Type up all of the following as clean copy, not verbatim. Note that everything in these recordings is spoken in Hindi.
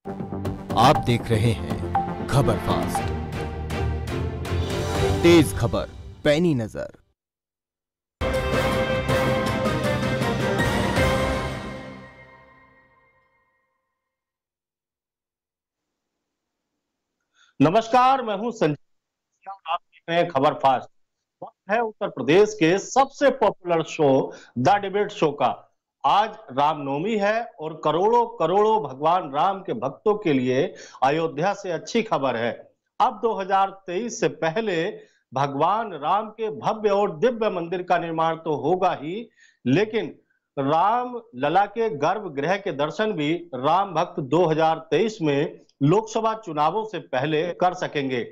आप देख रहे हैं खबर फास्ट, तेज खबर, पैनी नजर। नमस्कार, मैं हूं संजय। आप देख रहे हैं खबर फास्ट। वक्त है उत्तर प्रदेश के सबसे popular show the debate show का। आज रामनवमी है और करोड़ों करोड़ों भगवान राम के भक्तों के लिए अयोध्या से अच्छी खबर है। अब 2023 से पहले भगवान राम के भव्य और दिव्य मंदिर का निर्माण तो होगा ही, लेकिन राम लला के गर्भगृह के दर्शन भी राम भक्त 2023 में लोकसभा चुनावों से पहले कर सकेंगे।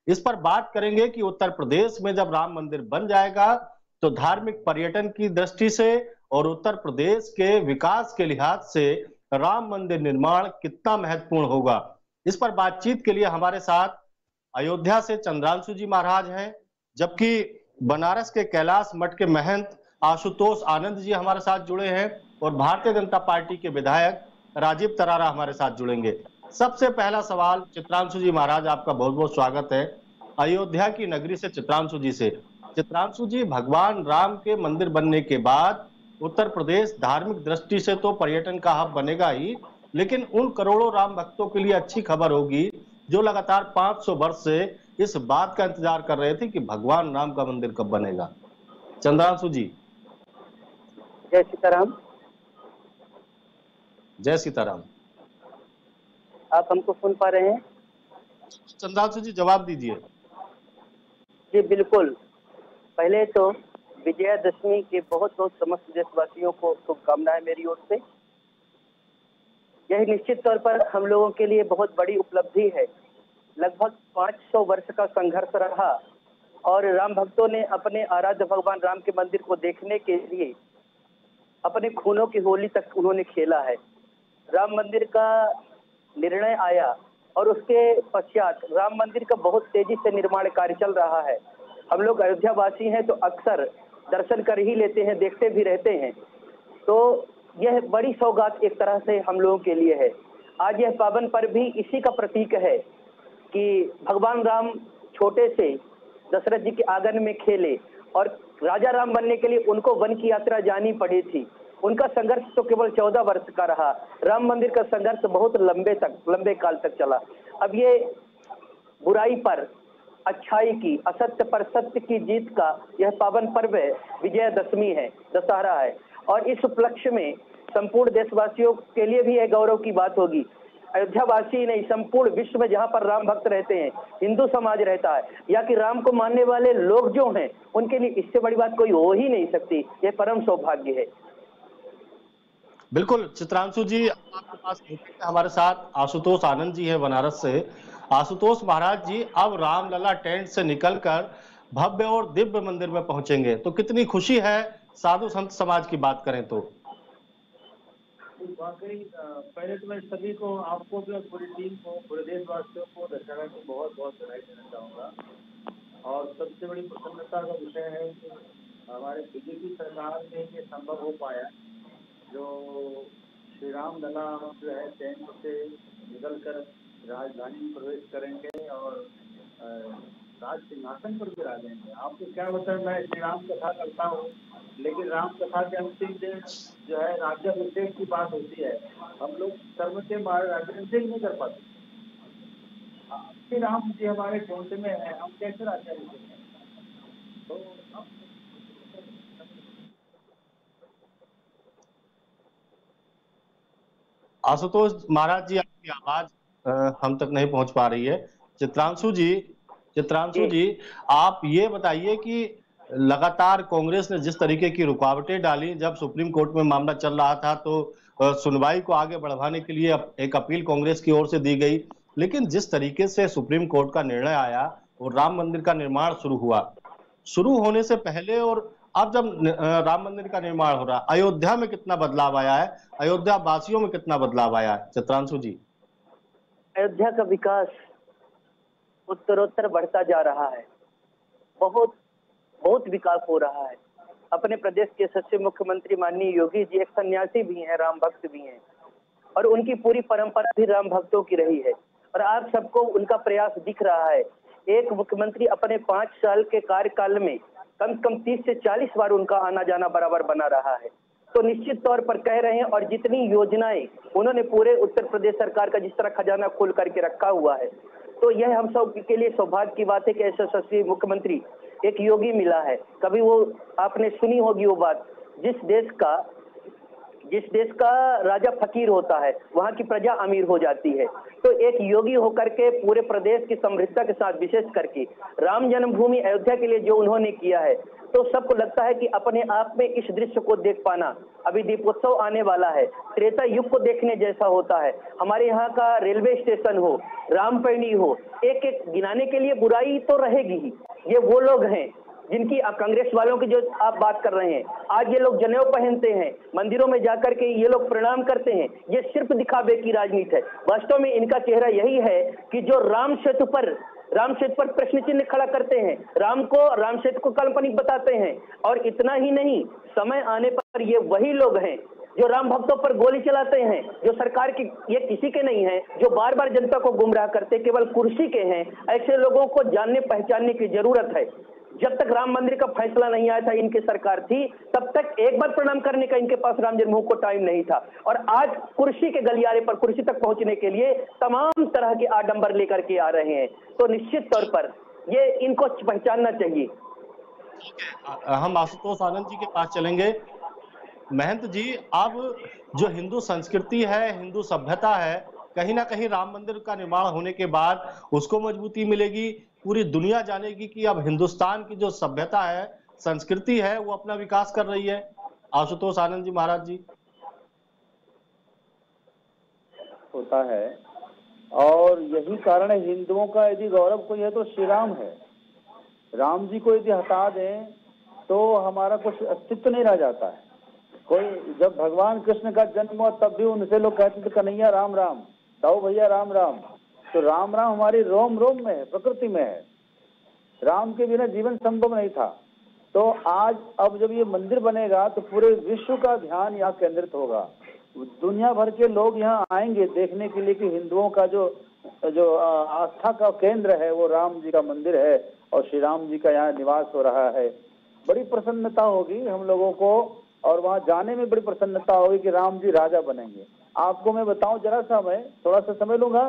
इस पर बात करेंगे कि उत्तर प्रदेश में जब राम मंदिर बन जाएगा तो धार्मिक पर्यटन की दृष्टि से और उत्तर प्रदेश के विकास के लिहाज से राम मंदिर निर्माण कितना महत्वपूर्ण होगा। इस पर बातचीत के लिए हमारे साथ अयोध्या से चंद्रांशु जी महाराज हैं, जबकि बनारस के कैलाश मठ के महंत आशुतोष आनंद जी हमारे साथ जुड़े हैं और भारतीय जनता पार्टी के विधायक राजीव तरारा हमारे साथ जुड़ेंगे। सबसे पहला सवाल चित्रांशु जी महाराज, आपका बहुत बहुत स्वागत है अयोध्या की नगरी से। चित्रांशु जी से, चित्रांशु जी, भगवान राम के मंदिर बनने के बाद उत्तर प्रदेश धार्मिक दृष्टि से तो पर्यटन का हब बनेगा ही, लेकिन उन करोड़ों राम भक्तों के लिए अच्छी खबर होगी जो लगातार 500 वर्ष से इस बात का इंतजार कर रहे थे कि भगवान राम का मंदिर कब बनेगा। चंद्रांशु जी। जय सीताराम। जय सीताराम। आप हमको सुन पा रहे हैं? चंद्रांशु जी जवाब दीजिए। जी बिल्कुल। पहले तो विजयादशमी के बहुत बहुत समस्त देशवासियों को शुभकामनाएं मेरी ओर से। यह निश्चित तौर पर हम लोगों के लिए बहुत बड़ी उपलब्धि है। लगभग 500 वर्ष का संघर्ष रहा और राम भक्तों ने अपने आराध्य भगवान राम के मंदिर को देखने के लिए अपने खूनों की होली तक उन्होंने खेला है। राम मंदिर का निर्णय आया और उसके पश्चात राम मंदिर का बहुत तेजी से निर्माण कार्य चल रहा है। हम लोग अयोध्या वासी हैं तो अक्सर दर्शन कर ही लेते हैं, देखते भी रहते हैं। तो यह बड़ी सौगात एक तरह से हम लोगों के लिए है। आज यह पावन पर्व भी इसी का प्रतीक है कि भगवान राम छोटे से दशरथ जी के आंगन में खेले और राजा राम बनने के लिए उनको वन की यात्रा जानी पड़ी थी। उनका संघर्ष तो केवल 14 वर्ष का रहा। राम मंदिर का संघर्ष बहुत लंबे काल तक चला। अब ये बुराई पर अच्छाई की, असत्य पर सत्य की जीत का यह पावन पर्व है, विजयादशमी है, दशहरा है। और इस उपलक्ष्य में संपूर्ण देशवासियों के लिए भी यह गौरव की बात होगी। अयोध्या वासी नहीं, संपूर्ण विश्व में जहां पर राम भक्त रहते हैं, हिंदू समाज रहता है या कि राम को मानने वाले लोग जो हैं, उनके लिए इससे बड़ी बात कोई हो ही नहीं सकती। यह परम सौभाग्य है। बिल्कुल चित्रांशु जी, आपके पास हमारे साथ आशुतोष आनंद जी है बनारस से। आशुतोष महाराज जी, अब रामलला टेंट से निकलकर भव्य और दिव्य मंदिर में पहुंचेंगे तो कितनी खुशी है साधु संत समाज की बात करें तो। वाकई पहले तो मैं सभी को, आपको भी और पूरी टीम को, पूरे देशवासियों को दशहरा की बहुत बहुत बधाई देना चाहूँगा। और सबसे बड़ी प्रसन्नता का विषय है कि हमारे बीजेपी सरकार में ये संभव हो पाया, जो श्री राम लला जो है टेंट से निकलकर राजधानी में प्रवेश करेंगे और राज सिंहासन पर विराजेंगे। आपको क्या बताएं, मैं श्री राम कथा करता हूँ, लेकिन राम कथा के अंतिम दिन जो है राज्याभिषेक की बात होती है। हम लोग कर्म के मारे राज्याभिषेक नहीं कर पाते। श्री राम जी हमारे टेंट में है, हम कैसे राज्याभिषेक करें? तो अब आशुतोष महाराज जी, आपकी आवाज हम तक नहीं पहुंच पा रही है। चित्रांशु जी, चित्रांशु जी, आप ये बताइए कि लगातार कांग्रेस ने जिस तरीके की रुकावटें डाली, जब सुप्रीम कोर्ट में मामला चल रहा था तो सुनवाई को आगे बढ़ाने के लिए एक अपील कांग्रेस की ओर से दी गई, लेकिन जिस तरीके से सुप्रीम कोर्ट का निर्णय आया और राम मंदिर का निर्माण शुरू हुआ, शुरू होने से पहले और अब जब राम मंदिर का निर्माण हो रहा है, अयोध्या में कितना बदलाव आया है, अयोध्या वासियों में कितना बदलाव आया है चित्रांशु जी। अयोध्या का विकास उत्तरोत्तर बढ़ता जा रहा है। बहुत बहुत विकास हो रहा है। अपने प्रदेश के यशस्वी मुख्यमंत्री माननीय योगी जी एक सन्यासी भी हैं, राम भक्त भी हैं। और उनकी पूरी परंपरा भी राम भक्तों की रही है और आप सबको उनका प्रयास दिख रहा है। एक मुख्यमंत्री अपने 5 साल के कार्यकाल में कम से कम 30 से 40 बार उनका आना जाना बराबर बना रहा है। तो निश्चित तौर पर कह रहे हैं और जितनी योजनाएं उन्होंने पूरे उत्तर प्रदेश सरकार का जिस तरह खजाना खोल करके रखा हुआ है, तो यह हम सब के लिए सौभाग्य की बात है कि ऐसा यशस्वी मुख्यमंत्री एक योगी मिला है। कभी वो आपने सुनी होगी वो बात, जिस देश का राजा फकीर होता है वहां की प्रजा अमीर हो जाती है। तो एक योगी होकर के पूरे प्रदेश की समृद्धता के साथ विशेष करके राम जन्मभूमि अयोध्या के लिए जो उन्होंने किया है, तो सबको लगता है कि अपने आप में इस दृश्य को देख पाना, अभी दीपोत्सव आने वाला है, त्रेता युग को देखने जैसा होता है। हमारे यहाँ का रेलवे स्टेशन हो, रामपैनी हो, एक एक गिनाने के लिए बुराई तो रहेगी ही। ये वो लोग हैं जिनकी कांग्रेस वालों की जो आप बात कर रहे हैं, आज ये लोग जनेऊ पहनते हैं, मंदिरों में जाकर के ये लोग प्रणाम करते हैं, ये सिर्फ दिखावे की राजनीति है। वास्तव में इनका चेहरा यही है कि जो राम सेतु पर प्रश्न चिन्ह खड़ा करते हैं, राम सेतु को काल्पनिक बताते हैं। और इतना ही नहीं, समय आने पर ये वही लोग हैं जो राम भक्तों पर गोली चलाते हैं, जो सरकार की ये किसी के नहीं है, जो बार बार जनता को गुमराह करते केवल कुर्सी के हैं। ऐसे लोगों को जानने पहचानने की जरूरत है। जब तक राम मंदिर का फैसला नहीं आया था, इनकी सरकार थी, तब तक एक बार प्रणाम करने का इनके पास राम जन्मभूमि को टाइम नहीं था। और आज कुर्सी के गलियारे पर कुर्सी तक पहुंचने के लिए तमाम तरह के आडंबर लेकर के आ रहे हैं। तो निश्चित तौर पर ये इनको पहचानना चाहिए। हम आशुतोष आनंद जी के पास चलेंगे। महंत जी, अब जो हिंदू संस्कृति है, हिंदू सभ्यता है, कहीं ना कहीं राम मंदिर का निर्माण होने के बाद उसको मजबूती मिलेगी। पूरी दुनिया जानेगी कि अब हिंदुस्तान की जो सभ्यता है, संस्कृति है, वो अपना विकास कर रही है। आशुतोष आनंद जी महाराज जी। होता है और यही कारण है हिंदुओं का यदि गौरव कोई है तो श्री राम है। राम जी को यदि हटा दें तो हमारा कुछ अस्तित्व नहीं रह जाता है। कोई जब भगवान कृष्ण का जन्म हुआ तब भी उनसे लोग कहते थे कन्हैया राम राम, ताऊ भैया राम राम। तो राम राम हमारी रोम रोम में है, प्रकृति में है। राम के बिना जीवन संभव नहीं था। तो आज अब जब ये मंदिर बनेगा तो पूरे विश्व का ध्यान यहाँ केंद्रित होगा। दुनिया भर के लोग यहाँ आएंगे देखने के लिए कि हिंदुओं का जो आस्था का केंद्र है वो राम जी का मंदिर है और श्री राम जी का यहाँ निवास हो रहा है। बड़ी प्रसन्नता होगी हम लोगों को और वहां जाने में बड़ी प्रसन्नता होगी कि राम जी राजा बनेंगे। आपको मैं बताऊं जरा सा, मैं थोड़ा सा समय लूंगा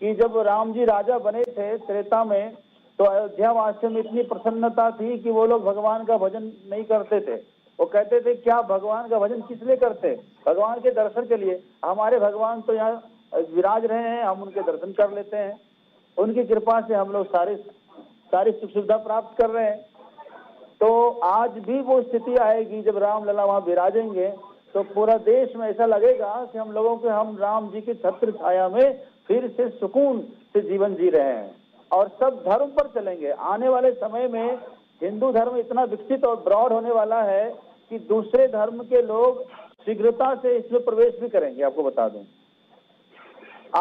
कि जब राम जी राजा बने थे त्रेता में, तो अयोध्या वासियों में इतनी प्रसन्नता थी कि वो लोग भगवान का भजन नहीं करते थे। वो कहते थे क्या भगवान का भजन किस लिए करते, भगवान के दर्शन के लिए। हमारे भगवान तो यहाँ विराज रहे हैं, हम उनके दर्शन कर लेते हैं, उनकी कृपा से हम लोग सारी सुख सुविधा प्राप्त कर रहे हैं। तो आज भी वो स्थिति आएगी जब रामलला वहां विराजेंगे तो पूरा देश में ऐसा लगेगा कि हम लोगों के हम राम जी की छत्र छाया में फिर से सुकून से जीवन जी रहे हैं और सब धर्म पर चलेंगे। आने वाले समय में हिंदू धर्म इतना विकसित और ब्रॉड होने वाला है कि दूसरे धर्म के लोग शीघ्रता से इसमें प्रवेश भी करेंगे। आपको बता दूं,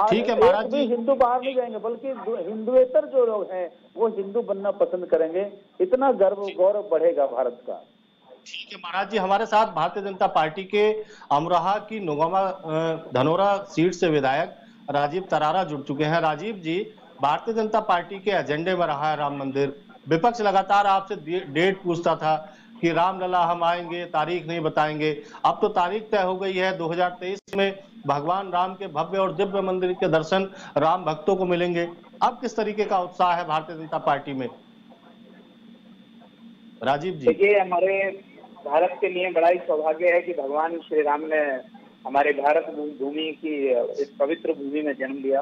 ठीक है महाराज जी, हिंदू बाहर नहीं जाएंगे बल्कि हिंदुएतर जो लोग हैं वो हिंदू बनना पसंद करेंगे। इतना गौरव बढ़ेगा भारत का। ठीक है महाराज जी, हमारे साथ भारतीय जनता पार्टी के अमरोहा की नोगामा धनोरा सीट से विधायक राजीव तरारा जुड़ चुके हैं। राजीव जी, भारतीय जनता पार्टी के एजेंडे में रहा है राम मंदिर। विपक्ष लगातार आपसे डेट पूछता था कि रामलला हम आएंगे, तारीख नहीं बताएंगे। अब तो तारीख तय हो गई है, 2023 में भगवान राम के भव्य और दिव्य मंदिर के दर्शन राम भक्तों को मिलेंगे। अब किस तरीके का उत्साह है भारतीय जनता पार्टी में? राजीव जी। देखिए, हमारे भारत के लिए बड़ा ही सौभाग्य है कि भगवान श्री राम ने हमारे भारत भूमि की इस पवित्र भूमि में जन्म लिया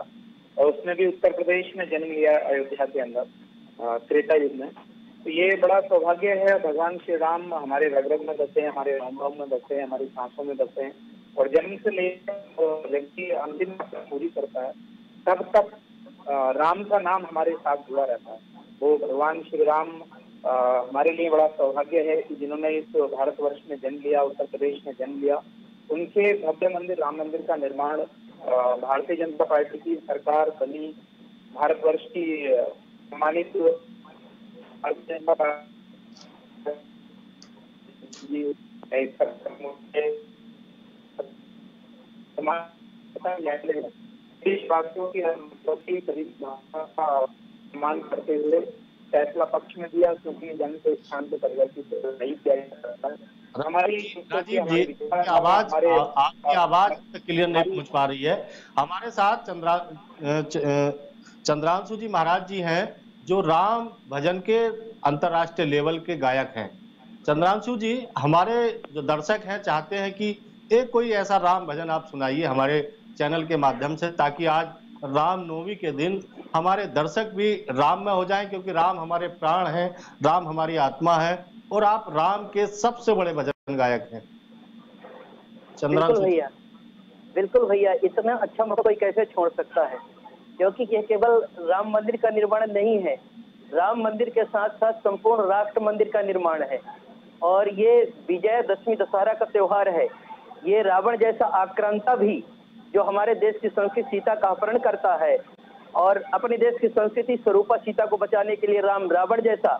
और उसने भी उत्तर प्रदेश में जन्म लिया, अयोध्या के अंदर त्रेता युग में। तो ये बड़ा सौभाग्य है। भगवान श्री राम हमारे रग रग में बसे हैं, हमारे रोम रोम में बसे हैं, हमारी सांसों में बसे हैं और जन्म से लेकर व्यक्ति अंतिम पूरी करता है तब तक राम का नाम हमारे साथ जुड़ा रहता है। वो भगवान श्री राम हमारे लिए बड़ा सौभाग्य है कि जिन्होंने इस भारतवर्ष में जन्म लिया, उत्तर प्रदेश में जन्म लिया। उनके भव्य मंदिर राम मंदिर का निर्माण भारतीय जनता पार्टी की सरकार बनी, भारतवर्ष की सम्मानित देशवासियों की प्रति सम्मान करते हुए फैसला पक्ष में दिया, क्योंकि जन्म के स्थान को परिवर्तित नहीं किया जा सकता। हमारी राजीव जी की आवाज आपकी आवाज क्लियर नहीं पहुंच पा रही है। हमारे साथ चंद्रांशु जी महाराज जी हैं, जो राम भजन के अंतरराष्ट्रीय लेवल के गायक हैं। चंद्रांशु जी, हमारे जो दर्शक हैं चाहते हैं कि एक कोई ऐसा राम भजन आप सुनाइए हमारे चैनल के माध्यम से, ताकि आज रामनवमी के दिन हमारे दर्शक भी राम में हो जाएं, क्योंकि राम हमारे प्राण हैं, राम हमारी आत्मा है, और आप राम के सबसे बड़े भजन गायक हैं। बिल्कुल भैया, बिल्कुल भैया, इतना अच्छा मौका कोई कैसे छोड़ सकता है, क्योंकि यह केवल राम मंदिर का निर्माण नहीं है, राम मंदिर के साथ साथ संपूर्ण राष्ट्र मंदिर का निर्माण है। और ये विजयादशमी दशहरा का त्योहार है। ये रावण जैसा आक्रांता भी, जो हमारे देश की संस्कृति सीता का अपहरण करता है और अपने देश की संस्कृति स्वरूपा सीता को बचाने के लिए रावण जैसा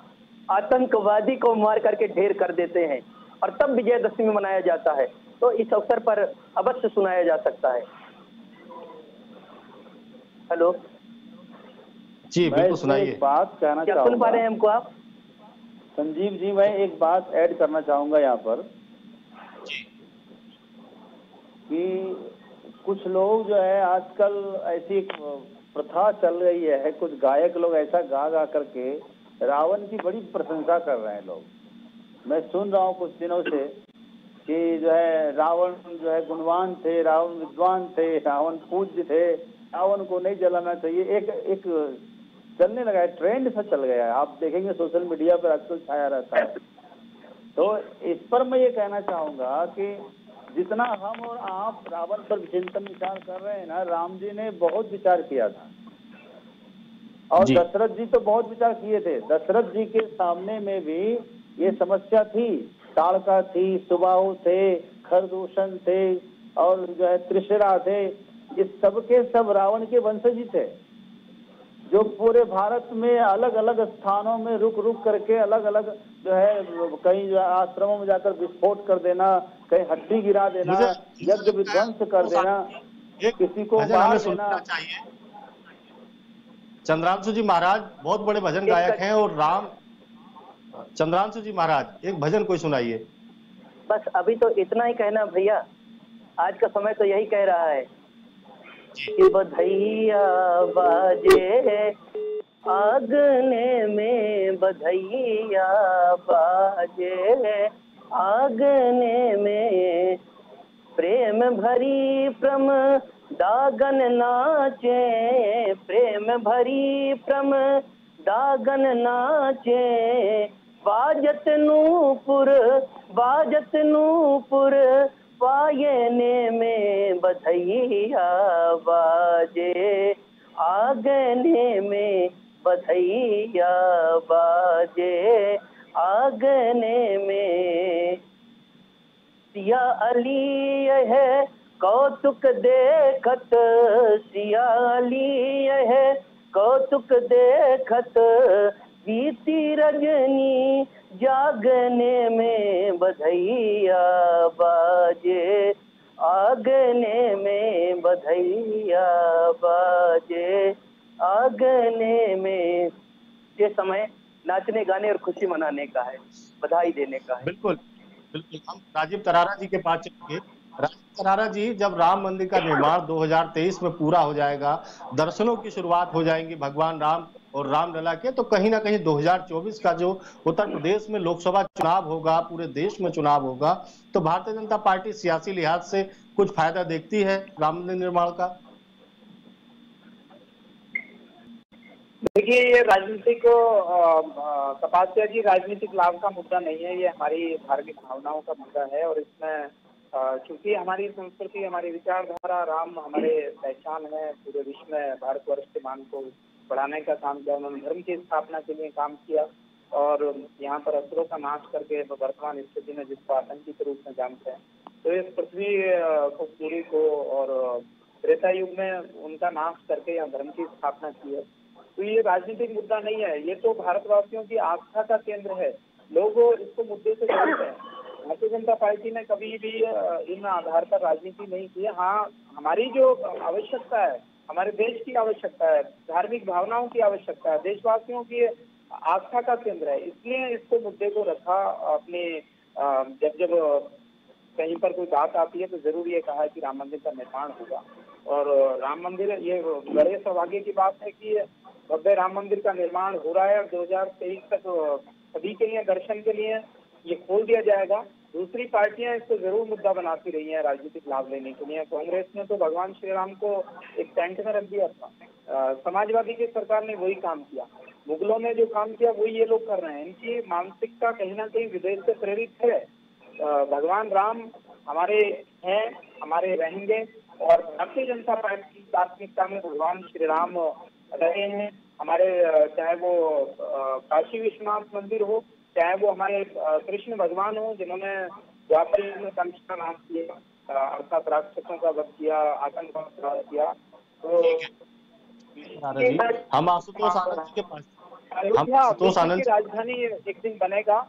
आतंकवादी को मार करके ढेर कर देते हैं, और तब विजयादशमी मनाया जाता है। तो इस अवसर पर अवश्य सुनाया जा सकता है। हेलो जी, बिल्कुल सुनाइए। बात कहना क्या सुन पा रहे हैं हमको आप? संजीव जी, मैं एक बात ऐड करना चाहूंगा यहाँ पर कि कुछ लोग जो है आजकल ऐसी प्रथा चल रही है, कुछ गायक लोग ऐसा गा गा करके रावण की बड़ी प्रशंसा कर रहे हैं लोग। मैं सुन रहा हूँ कुछ दिनों से कि जो है रावण जो है गुणवान थे, रावण विद्वान थे, रावण पूज्य थे, रावण को नहीं जलाना चाहिए। एक चलने लगा है, ट्रेंड सा चल गया है, आप देखेंगे सोशल मीडिया पर आजकल छाया रहता है। तो इस पर मैं ये कहना चाहूंगा कि जितना हम और आप रावण पर चिंतन विचार कर रहे हैं ना, राम जी ने बहुत विचार किया था, और दशरथ जी तो बहुत विचार किए थे। दशरथ जी के सामने में भी ये समस्या थी, ताड़का थी, सुबाहु थे, खरदूषण थे, और जो है त्रिशरा थे। इस सबके सब रावण के वंशज ही थे, जो पूरे भारत में अलग अलग स्थानों में रुक रुक करके अलग अलग जो है, कहीं जो आश्रमों में जाकर विस्फोट कर देना, कहीं हड्डी गिरा देना, यज्ञ विध्वंस कर देना, किसी को मार देना। चंद्रांशु जी महाराज बहुत बड़े भजन गायक हैं, और राम चंद्रांशु जी महाराज एक भजन कोई सुनाइए। बस अभी तो इतना ही कहना भैया, आज का समय तो यही कह रहा है कि बधैया बाजे आंगने में, बधैया बाजे आंगने में, प्रेम भरी प्रम दागन नाचे, प्रेम भरी प्रम दागन नाचे, बाजत नूपुर, बाजत नूपुर, पायने में बधैया बाजे आंगने में, बधैया बाजे आंगने में। सिया अली है कौतुक देखत, सिया अली है कौतुक देखत, बीती रजनी जागने में, बधैया बाजे आंगने में, बधैया बाजे आंगने में। ये समय नाचने गाने और खुशी मनाने का है, बधाई देने का है। बिल्कुल बिल्कुल। हम राजीव तरारा जी के पास चलेंगे। राजीव तरारा जी, जब राम मंदिर का निर्माण 2023 में पूरा हो जाएगा, दर्शनों की शुरुआत हो जाएंगी भगवान राम और रामलला के, तो कहीं ना कहीं 2024 का जो उत्तर प्रदेश में लोकसभा चुनाव होगा, पूरे देश में चुनाव होगा, तो भारतीय जनता पार्टी सियासी लिहाज से कुछ फायदा देखती है राम मंदिर निर्माण का? देखिए, ये राजनीतिक तपस्या जी राजनीतिक लाभ का मुद्दा नहीं है, ये हमारी धार्मिक भावनाओं का मुद्दा है। और इसमें चूंकि हमारी संस्कृति, हमारी विचारधारा, राम हमारे पहचान है, पूरे विश्व में भारतवर्ष के मान को बढ़ाने का काम किया, उन्होंने धर्म की स्थापना के लिए काम किया, और यहाँ पर असुरों का नाश करके वर्तमान स्थिति में जिसको आतंकी के रूप में जानते हैं, तो इस पृथ्वी को पूरी को और त्रेता युग में उनका नाश करके यहाँ धर्म की स्थापना की है। तो ये राजनीतिक मुद्दा नहीं है, ये तो भारतवासियों की आस्था का केंद्र है। लोग इसको मुद्दे से जोड़ते हैं। भारतीय जनता पार्टी ने कभी भी इन आधार पर राजनीति नहीं की है। हाँ, हमारी जो आवश्यकता है, हमारे देश की आवश्यकता है, धार्मिक भावनाओं की आवश्यकता है, देशवासियों की आस्था का केंद्र है। इसलिए इसको मुद्दे को रखा अपने जब कहीं पर कोई बात आती है तो जरूर ये कहा है कि राम मंदिर का निर्माण होगा। और राम मंदिर, ये बड़े सौभाग्य की बात है कि भव्य राम मंदिर का निर्माण हो रहा है और 2023 तक सभी के लिए, दर्शन के लिए ये खोल दिया जाएगा। दूसरी पार्टियां इसको जरूर मुद्दा बनाती रही हैं राजनीतिक लाभ लेने के लिए। कांग्रेस ने तो भगवान श्री राम को एक टेंट में रख दिया था, समाजवादी की सरकार ने वही काम किया, मुगलों ने जो काम किया वही ये लोग कर रहे हैं। इनकी मानसिकता कहीं ना कहीं विदेश से प्रेरित है। भगवान राम हमारे हैं, हमारे रहेंगे और भारतीय जनता पार्टी की प्राथमिकता में भगवान श्री राम रहे हैं। हमारे चाहे वो काशी विश्वनाथ मंदिर हो, चाहे वो हमारे कृष्ण भगवान हो जिन्होंने द्वापर युग में कंस का नाश किया, अर्थात राक्षसों का वध किया, आतंकवाद का वध किया। तो हम आशुतोष आनंद जी के पास, अयोध्या विश्व की राजधानी एक दिन बनेगा,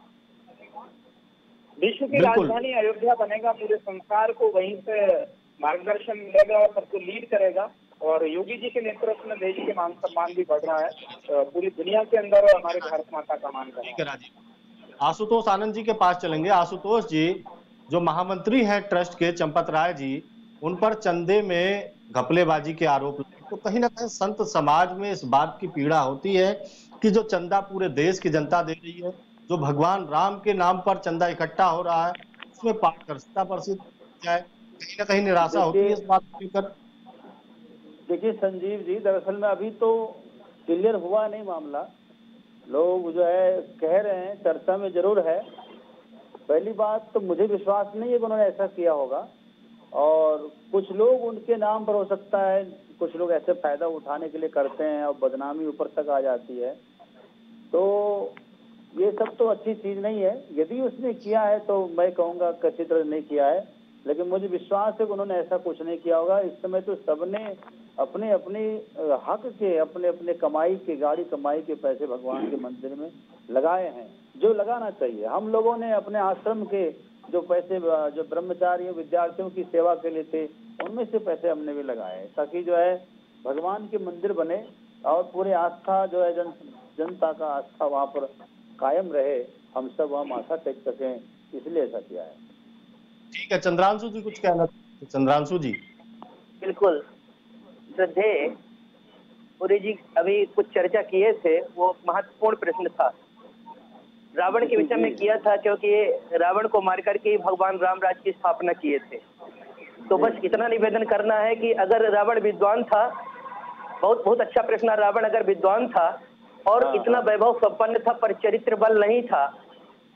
विश्व की राजधानी अयोध्या बनेगा। पूरे संसार को वहीं से मार्गदर्शन मिलेगा और सबको लीड करेगा। और योगी जी के नेतृत्व में देश के मान सम्मान भी बढ़ रहा है, पूरी दुनिया के अंदर हमारे भारत माता का मान कर रहा है। आशुतोष आनंद जी के पास चलेंगे। आशुतोष जी, जो महामंत्री हैं ट्रस्ट के चंपत राय जी, उन पर चंदे में घपलेबाजी के आरोप, तो कहीं ना कहीं संत समाज में इस बात की पीड़ा होती है कि जो चंदा पूरे देश की जनता दे रही है, जो भगवान राम के नाम पर चंदा इकट्ठा हो रहा है, उसमें पारदर्शिता प्रसिद्ध जाए, कहीं ना कहीं निराशा होती है इस बात को लेकर। देखिए संजीव जी, दरअसल में अभी तो क्लियर हुआ नहीं मामला, लोग जो है कह रहे हैं, चर्चा में जरूर है। पहली बात तो मुझे विश्वास नहीं है कि उन्होंने ऐसा किया होगा, और कुछ लोग उनके नाम पर हो सकता है, कुछ लोग ऐसे फायदा उठाने के लिए करते हैं और बदनामी ऊपर तक आ जाती है। तो ये सब तो अच्छी चीज नहीं है। यदि उसने किया है तो मैं कहूँगा कि अच्छी तरह नहीं किया है, लेकिन मुझे विश्वास है कि उन्होंने ऐसा कुछ नहीं किया होगा। इस समय तो सबने अपने अपने हक के, अपने अपने कमाई के, गाड़ी कमाई के पैसे भगवान के मंदिर में लगाए हैं, जो लगाना चाहिए। हम लोगों ने अपने आश्रम के जो पैसे, जो ब्रह्मचारियों विद्यार्थियों की सेवा के लिए थे, उनमें से पैसे हमने भी लगाए, ताकि जो है भगवान के मंदिर बने और पूरी आस्था जो है जनता का आस्था वहाँ पर कायम रहे, हम सब वहाँ माथा टेक सकें, इसलिए ऐसा किया है। ठीक है, चंद्रांशु जी कुछ कहना? चंद्रांशु जी। बिल्कुल, श्रद्धेय पुरी जी अभी कुछ चर्चा किए थे, वो महत्वपूर्ण प्रश्न था, रावण के विषय में किया था, क्योंकि रावण को मार करके भगवान राम राज्य की स्थापना किए थे। तो बस इतना निवेदन करना है कि अगर रावण विद्वान था, बहुत बहुत अच्छा प्रश्न, रावण अगर विद्वान था और इतना वैभव संपन्न था पर चरित्र बल नहीं था,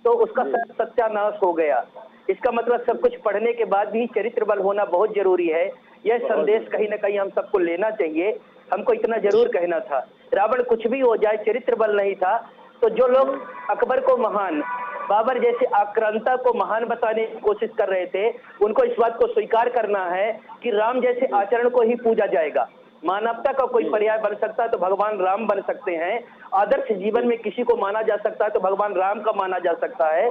तो उसका सत्यानाश हो गया। इसका मतलब सब कुछ पढ़ने के बाद भी चरित्र बल होना बहुत जरूरी है। यह संदेश कहीं ना कहीं हम सबको लेना चाहिए। हमको इतना जरूर कहना था, रावण कुछ भी हो जाए, चरित्र बल नहीं था। तो जो लोग अकबर को महान, बाबर जैसे आक्रांता को महान बताने की कोशिश कर रहे थे, उनको इस बात को स्वीकार करना है कि राम जैसे आचरण को ही पूजा जाएगा। मानवता का कोई पर्याय बन सकता है तो भगवान राम बन सकते हैं। आदर्श जीवन में किसी को माना जा सकता है तो भगवान राम का माना जा सकता है।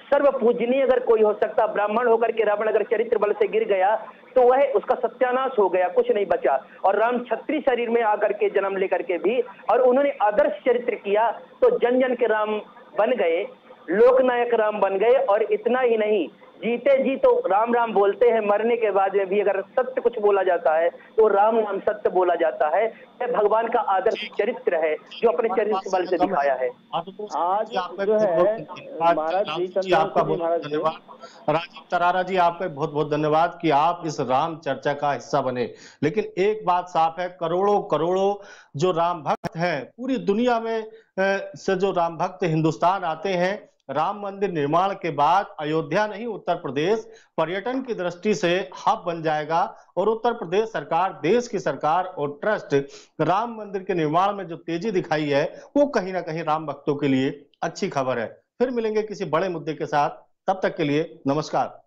सर्व पूजनीय अगर कोई हो सकता, ब्राह्मण होकर के रावण अगर चरित्र बल से गिर गया तो वह उसका सत्यानाश हो गया, कुछ नहीं बचा। और राम क्षत्रिय शरीर में आकर के जन्म लेकर के भी, और उन्होंने आदर्श चरित्र किया तो जन जन के राम बन गए, लोकनायक राम बन गए। और इतना ही नहीं, जीते जी तो राम राम बोलते हैं, मरने के बाद में भी अगर सत्य कुछ बोला जाता है तो राम नाम सत्य बोला जाता है। यह भगवान का आदर्श चरित्र है जो अपने चरित्र बल से दिखाया है। आज जो है महाराज जी, आपका बहुत धन्यवाद। राजीव तरारा जी, आपका बहुत बहुत धन्यवाद कि आप इस राम चर्चा का हिस्सा बने। लेकिन एक बात साफ है, करोड़ों करोड़ों जो राम भक्त हैं पूरी दुनिया में से, जो राम भक्त हिंदुस्तान आते हैं, राम मंदिर निर्माण के बाद अयोध्या नहीं, उत्तर प्रदेश पर्यटन की दृष्टि से हब बन जाएगा। और उत्तर प्रदेश सरकार, देश की सरकार और ट्रस्ट राम मंदिर के निर्माण में जो तेजी दिखाई है, वो कहीं ना कहीं राम भक्तों के लिए अच्छी खबर है। फिर मिलेंगे किसी बड़े मुद्दे के साथ, तब तक के लिए नमस्कार।